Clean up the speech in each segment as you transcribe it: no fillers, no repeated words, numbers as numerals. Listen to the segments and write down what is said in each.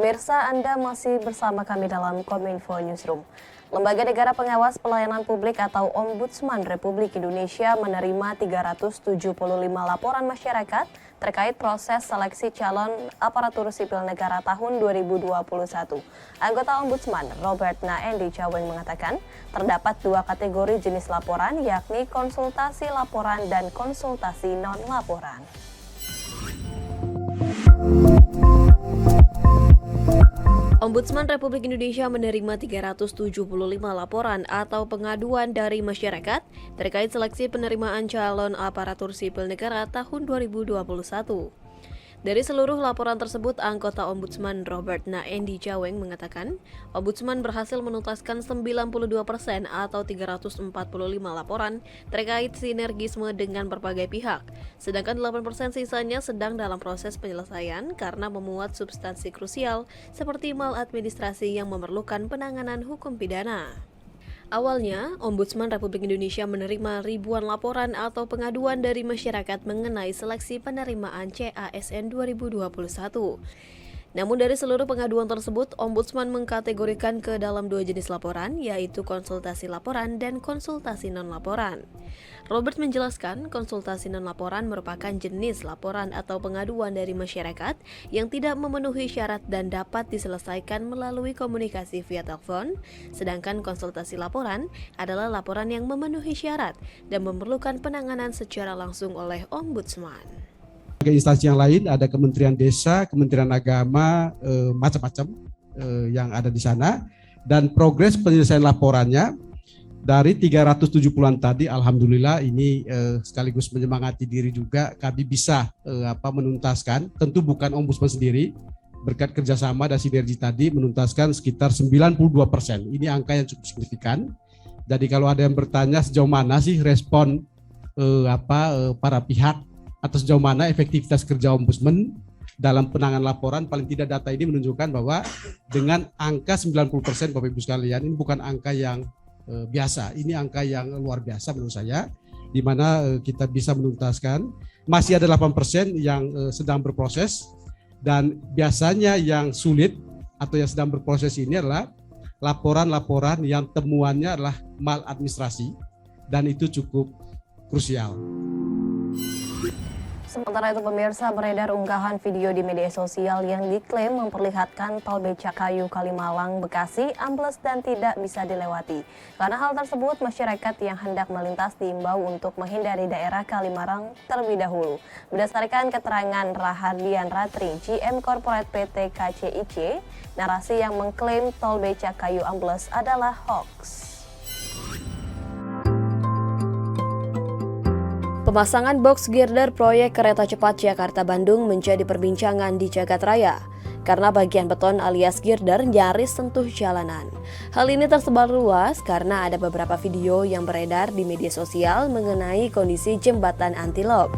Pemirsa, Anda masih bersama kami dalam Kominfo Newsroom. Lembaga Negara Pengawas Pelayanan Publik atau Ombudsman Republik Indonesia menerima 375 laporan masyarakat terkait proses seleksi calon aparatur sipil negara tahun 2021. Anggota Ombudsman Robert Naendi Caweng mengatakan terdapat dua kategori jenis laporan, yakni konsultasi laporan dan konsultasi non-laporan. Ombudsman Republik Indonesia menerima 375 laporan atau pengaduan dari masyarakat terkait seleksi penerimaan calon aparatur sipil negara tahun 2021. Dari seluruh laporan tersebut, anggota Ombudsman Robert Naendi Caweng mengatakan, Ombudsman berhasil menuntaskan 92% atau 345 laporan terkait sinergisme dengan berbagai pihak, sedangkan 8% sisanya sedang dalam proses penyelesaian karena memuat substansi krusial seperti maladministrasi yang memerlukan penanganan hukum pidana. Awalnya, Ombudsman Republik Indonesia menerima ribuan laporan atau pengaduan dari masyarakat mengenai seleksi penerimaan CASN 2021. Namun dari seluruh pengaduan tersebut, Ombudsman mengkategorikan ke dalam dua jenis laporan, yaitu konsultasi laporan dan konsultasi non-laporan. Robert menjelaskan, konsultasi non-laporan merupakan jenis laporan atau pengaduan dari masyarakat yang tidak memenuhi syarat dan dapat diselesaikan melalui komunikasi via telepon, sedangkan konsultasi laporan adalah laporan yang memenuhi syarat dan memerlukan penanganan secara langsung oleh Ombudsman. Instansi yang lain ada Kementerian Desa, Kementerian Agama, macam-macam yang ada di sana, dan progres penyelesaian laporannya dari 370-an tadi, alhamdulillah ini sekaligus menyemangati diri juga kami bisa menuntaskan, tentu bukan Ombudsman sendiri, berkat kerjasama dan sinergi tadi menuntaskan sekitar 92%. Ini angka yang cukup signifikan. Jadi kalau ada yang bertanya sejauh mana sih respon para pihak atau sejauh mana efektivitas kerja Ombudsman dalam penanganan laporan, paling tidak data ini menunjukkan bahwa dengan angka 90% Bapak Ibu sekalian, ini bukan angka yang biasa, ini angka yang luar biasa menurut saya, di mana kita bisa menuntaskan. Masih ada 8% yang sedang berproses, dan biasanya yang sulit atau yang sedang berproses ini adalah laporan-laporan yang temuannya adalah maladministrasi, dan itu cukup krusial. Sementara itu, pemirsa, beredar unggahan video di media sosial yang diklaim memperlihatkan tol Becakayu Kalimalang Bekasi ambles dan tidak bisa dilewati. Karena hal tersebut, masyarakat yang hendak melintas diimbau untuk menghindari daerah Kalimalang terlebih dahulu. Berdasarkan keterangan Rahardian Ratri, GM Corporate PT KCIC, narasi yang mengklaim tol Becakayu ambles adalah hoax. Pemasangan box girder proyek kereta cepat Jakarta-Bandung menjadi perbincangan di jagat raya karena bagian beton alias girder nyaris sentuh jalanan. Hal ini tersebar luas karena ada beberapa video yang beredar di media sosial mengenai kondisi jembatan anti-lob.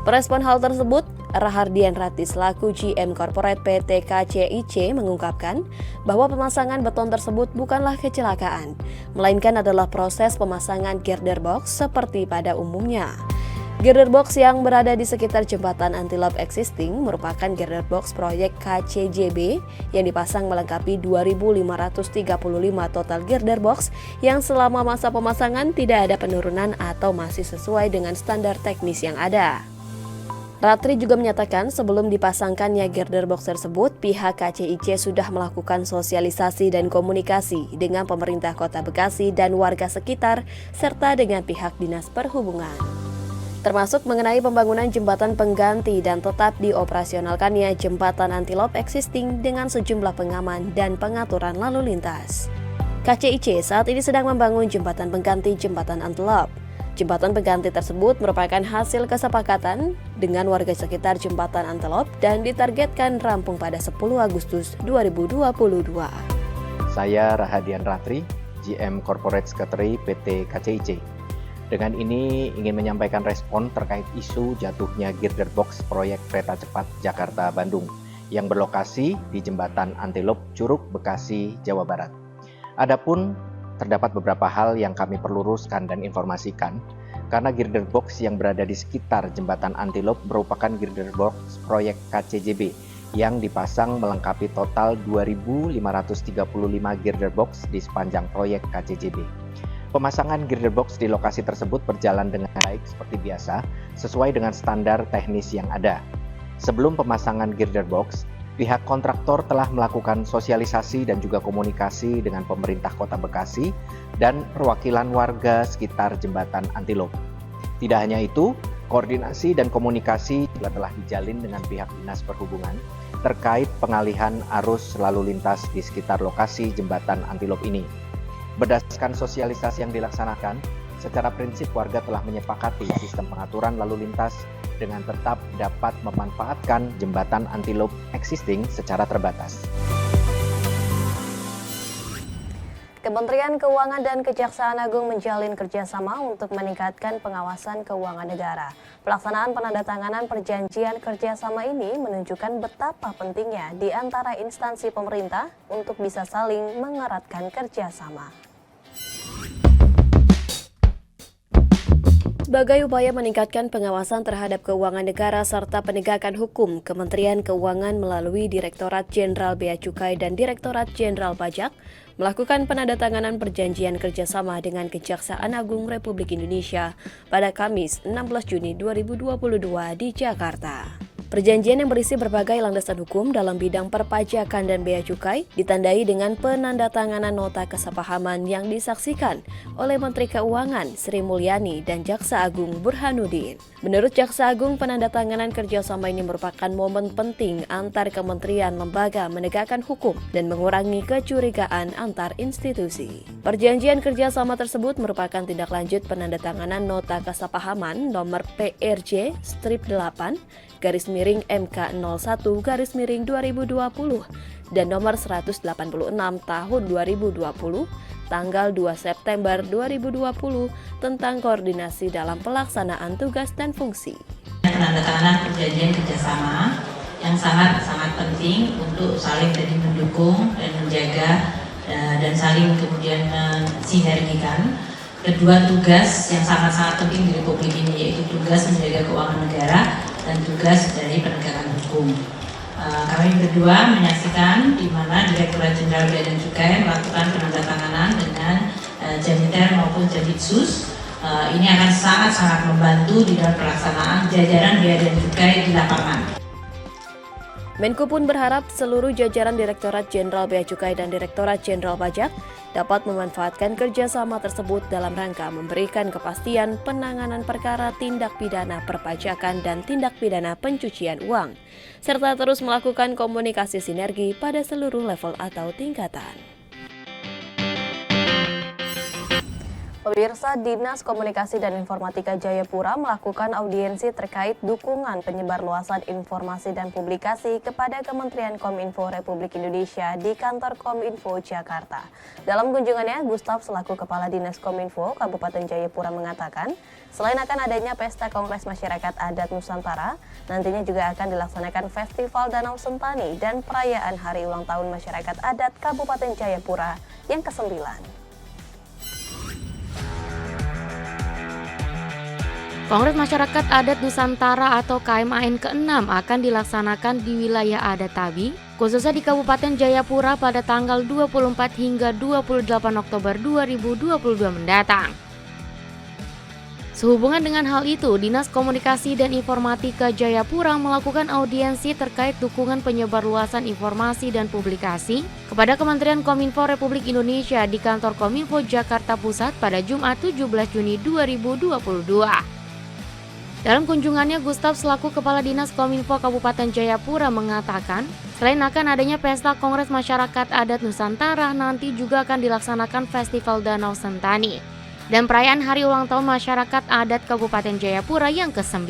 Merespon hal tersebut, Rahardian Ratri selaku GM Corporate PT KCIC mengungkapkan bahwa pemasangan beton tersebut bukanlah kecelakaan, melainkan adalah proses pemasangan girder box seperti pada umumnya. Girder box yang berada di sekitar jembatan anti-lob existing merupakan girder box proyek KCJB yang dipasang melengkapi 2.535 total girder box yang selama masa pemasangan tidak ada penurunan atau masih sesuai dengan standar teknis yang ada. Ratri juga menyatakan sebelum dipasangkannya girder box tersebut, pihak KCIC sudah melakukan sosialisasi dan komunikasi dengan pemerintah Kota Bekasi dan warga sekitar, serta dengan pihak Dinas Perhubungan. Termasuk mengenai pembangunan jembatan pengganti dan tetap dioperasionalkannya jembatan anti-lob existing dengan sejumlah pengaman dan pengaturan lalu lintas. KCIC saat ini sedang membangun jembatan pengganti jembatan anti-lob. Jembatan pengganti tersebut merupakan hasil kesepakatan dengan warga sekitar jembatan anti-lob dan ditargetkan rampung pada 10 Agustus 2022. Saya Rahardian Ratri, GM Corporate Secretary PT KCIC. Dengan ini ingin menyampaikan respon terkait isu jatuhnya girder box proyek kereta cepat Jakarta-Bandung yang berlokasi di jembatan Anti-Lob Curug, Bekasi, Jawa Barat. Adapun terdapat beberapa hal yang kami perlu luruskan dan informasikan karena girder box yang berada di sekitar jembatan Anti-Lob merupakan girder box proyek KCJB yang dipasang melengkapi total 2.535 girder box di sepanjang proyek KCJB. Pemasangan girder box di lokasi tersebut berjalan dengan baik seperti biasa, sesuai dengan standar teknis yang ada. Sebelum pemasangan girder box, pihak kontraktor telah melakukan sosialisasi dan juga komunikasi dengan pemerintah Kota Bekasi dan perwakilan warga sekitar jembatan Antilop. Tidak hanya itu, koordinasi dan komunikasi juga telah dijalin dengan pihak Dinas Perhubungan terkait pengalihan arus lalu lintas di sekitar lokasi jembatan Antilop ini. Berdasarkan sosialisasi yang dilaksanakan, secara prinsip warga telah menyepakati sistem pengaturan lalu lintas dengan tetap dapat memanfaatkan jembatan Antilop existing secara terbatas. Kementerian Keuangan dan Kejaksaan Agung menjalin kerjasama untuk meningkatkan pengawasan keuangan negara. Pelaksanaan penandatanganan perjanjian kerjasama ini menunjukkan betapa pentingnya di antara instansi pemerintah untuk bisa saling mengeratkan kerjasama. Sebagai upaya meningkatkan pengawasan terhadap keuangan negara serta penegakan hukum, Kementerian Keuangan melalui Direktorat Jenderal Bea Cukai dan Direktorat Jenderal Pajak melakukan penandatanganan perjanjian kerjasama dengan Kejaksaan Agung Republik Indonesia pada Kamis 16 Juni 2022 di Jakarta. Perjanjian yang berisi berbagai landasan hukum dalam bidang perpajakan dan bea cukai ditandai dengan penandatanganan nota kesepahaman yang disaksikan oleh Menteri Keuangan Sri Mulyani dan Jaksa Agung Burhanuddin. Menurut Jaksa Agung, penandatanganan kerjasama ini merupakan momen penting antar kementerian lembaga menegakkan hukum dan mengurangi kecurigaan antar institusi. Perjanjian kerjasama tersebut merupakan tindak lanjut penandatanganan nota kesepahaman nomor PRJ-MK01-2020 dan nomor 186 tahun 2020 tanggal 2 September 2020 tentang koordinasi dalam pelaksanaan tugas dan fungsi. Penandatanganan perjanjian kerjasama yang sangat penting untuk saling mendukung dan menjaga dan saling kemudian mensinergikan kedua tugas yang sangat penting di Republik ini, yaitu tugas menjaga keuangan negara dan tugas dari penegakan hukum. Kami berdua menyaksikan di mana Direktorat Jenderal Bea dan Cukai melakukan penandatanganan dengan Janiter maupun Jaditsus. Ini akan sangat membantu di dalam pelaksanaan jajaran bea dan cukai di lapangan. Menko pun berharap seluruh jajaran Direktorat Jenderal Bea Cukai dan Direktorat Jenderal Pajak dapat memanfaatkan kerjasama tersebut dalam rangka memberikan kepastian penanganan perkara tindak pidana perpajakan dan tindak pidana pencucian uang, serta terus melakukan komunikasi sinergi pada seluruh level atau tingkatan. Pemirsa, Dinas Komunikasi dan Informatika Jayapura melakukan audiensi terkait dukungan penyebarluasan informasi dan publikasi kepada Kementerian Kominfo Republik Indonesia di kantor Kominfo Jakarta. Dalam kunjungannya, Gustaf selaku Kepala Dinas Kominfo Kabupaten Jayapura mengatakan, selain akan adanya Pesta Kongres Masyarakat Adat Nusantara, nantinya juga akan dilaksanakan Festival Danau Sentani dan perayaan Hari Ulang Tahun Masyarakat Adat Kabupaten Jayapura yang ke-9. Kongres Masyarakat Adat Nusantara atau KMAN ke-6 akan dilaksanakan di wilayah adat Tabi, khususnya di Kabupaten Jayapura pada tanggal 24 hingga 28 Oktober 2022 mendatang. Sehubungan dengan hal itu, Dinas Komunikasi dan Informatika Jayapura melakukan audiensi terkait dukungan penyebarluasan informasi dan publikasi kepada Kementerian Kominfo Republik Indonesia di kantor Kominfo Jakarta Pusat pada Jumat 17 Juni 2022. Dalam kunjungannya, Gustaf selaku Kepala Dinas Kominfo Kabupaten Jayapura mengatakan, selain akan adanya Pesta Kongres Masyarakat Adat Nusantara, nanti juga akan dilaksanakan Festival Danau Sentani dan perayaan Hari Ulang Tahun Masyarakat Adat Kabupaten Jayapura yang ke-9.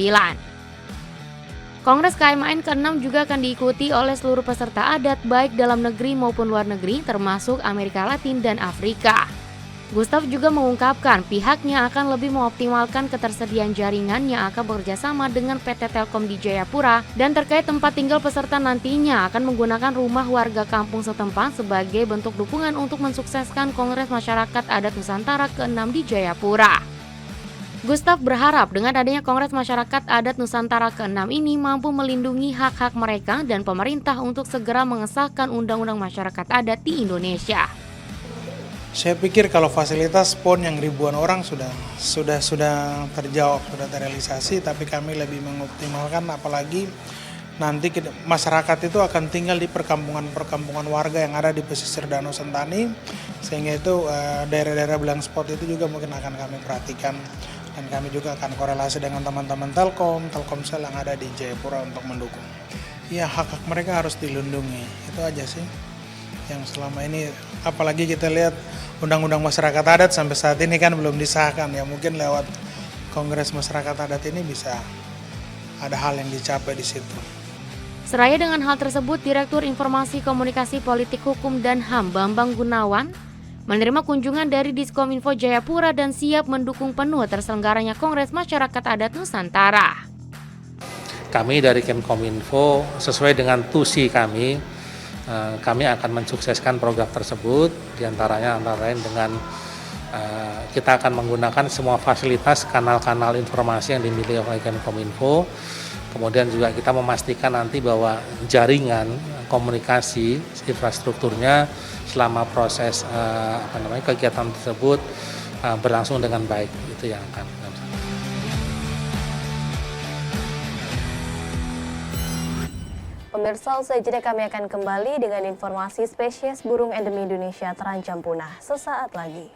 Kongres KMAN ke-6 juga akan diikuti oleh seluruh peserta adat baik dalam negeri maupun luar negeri, termasuk Amerika Latin dan Afrika. Gustaf juga mengungkapkan pihaknya akan lebih mengoptimalkan ketersediaan jaringan yang akan bekerjasama dengan PT Telkom di Jayapura, dan terkait tempat tinggal peserta nantinya akan menggunakan rumah warga kampung setempat sebagai bentuk dukungan untuk mensukseskan Kongres Masyarakat Adat Nusantara ke-6 di Jayapura. Gustaf berharap dengan adanya Kongres Masyarakat Adat Nusantara ke-6 ini mampu melindungi hak-hak mereka dan pemerintah untuk segera mengesahkan Undang-Undang Masyarakat Adat di Indonesia. Saya pikir kalau fasilitas PON yang ribuan orang sudah terjawab, sudah terrealisasi, tapi kami lebih mengoptimalkan apalagi nanti masyarakat itu akan tinggal di perkampungan warga yang ada di pesisir Danau Sentani, sehingga itu daerah-daerah blank spot itu juga mungkin akan kami perhatikan. Dan kami juga akan korelasi dengan teman-teman Telkomsel yang ada di Jayapura untuk mendukung. Ya, hak-hak mereka harus dilindungi, itu aja sih yang selama ini, apalagi kita lihat Undang-Undang Masyarakat Adat sampai saat ini kan belum disahkan, ya mungkin lewat Kongres Masyarakat Adat ini bisa ada hal yang dicapai di situ. Seraya dengan hal tersebut, Direktur Informasi Komunikasi Politik Hukum dan HAM Bambang Gunawan menerima kunjungan dari Diskominfo Jayapura dan siap mendukung penuh terselenggaranya Kongres Masyarakat Adat Nusantara. Kami dari Kemkominfo sesuai dengan tusi kami akan mensukseskan program tersebut, diantaranya antara lain dengan kita akan menggunakan semua fasilitas kanal-kanal informasi yang dimiliki oleh Kemkominfo. Kemudian juga kita memastikan nanti bahwa jaringan komunikasi infrastrukturnya selama proses kegiatan tersebut berlangsung dengan baik. Itu yang akan kita lakukan. Pemirsa, usai jeda kami akan kembali dengan informasi spesies burung endemi Indonesia terancam punah sesaat lagi.